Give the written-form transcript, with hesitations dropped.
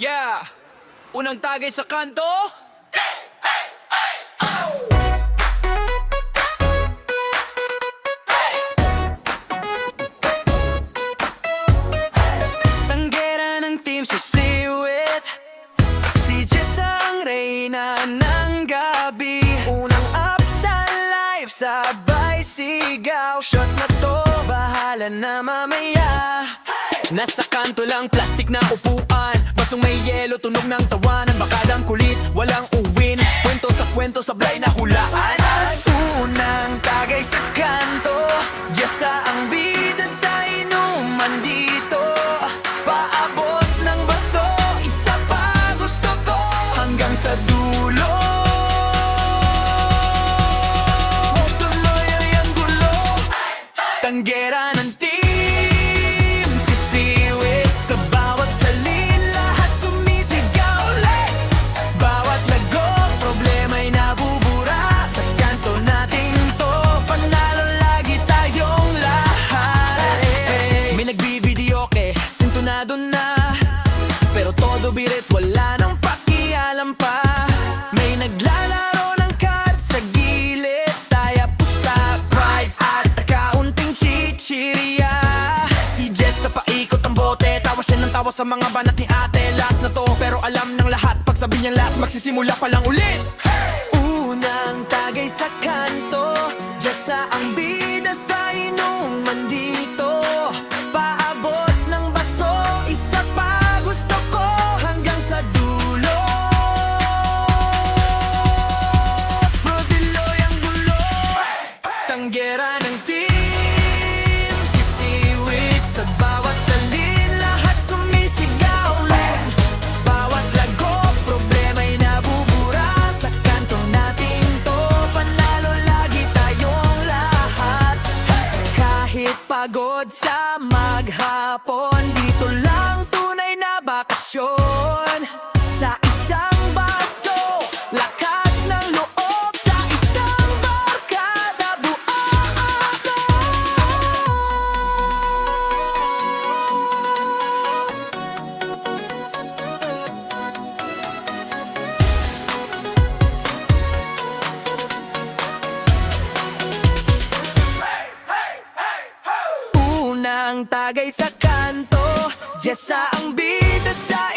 Yeah! Unang tagay sa kanto. Tanggera ng team sa Siwit, si Jessa ang reyna ng gabi. Unang up sa live, sabay sigaw. Shot na to, bahala na mamaya. Nasa kanto lang, plastic na upuan. Basong may yelo, tunog ng tawanan. Bakadang kulit, walang uwin. Kwento, sablay na hulaan. Unang tagay sa kanto, Jessa ang bida sa inuman dito. Paabot ng baso, isa pa gusto ko, hanggang sa dulo. Tuloy ang gulo, tanggera ng team sisiwit. Sa bawat salin, lahat sumisigaw ulit. Bawat lago, problema'y nabubura. Sa kanto natin to, panalo lagi tayong lahat. May nagbibidyoke, sintonado na, pero todo birit, wala nang pakialam pa. May naglalaro ng cards sa gilid, taya, pusta, pride at kaunting chichirya. Si Jess sa paikot ang bote, tawa siya ng tawa sa mga banat ni ate. Last na to, pero alam ng lahat, pag sabi niyang last, magsisimula pa lang ulit. Unang tagay sa kanto, Jessa ang bida sa inuman dito. Paabot ng baso, isa pa gusto ko, hanggang sa dulo. Bro, diloy ang gulo, tanggera ng team sisiwit. Sa bawat salin, lahat sumisigaw ulit. Bawat lago, problema'y nabubura. Sa kanto natin to, panalo lagi tayong lahat. Kahit pagod sa maghapon, dito lang tunay na bakasyon. Sa isang baso, lakas ng loob. Sa isang barkada, buo. Unang tagay sa kanto, Jessa ang bida sa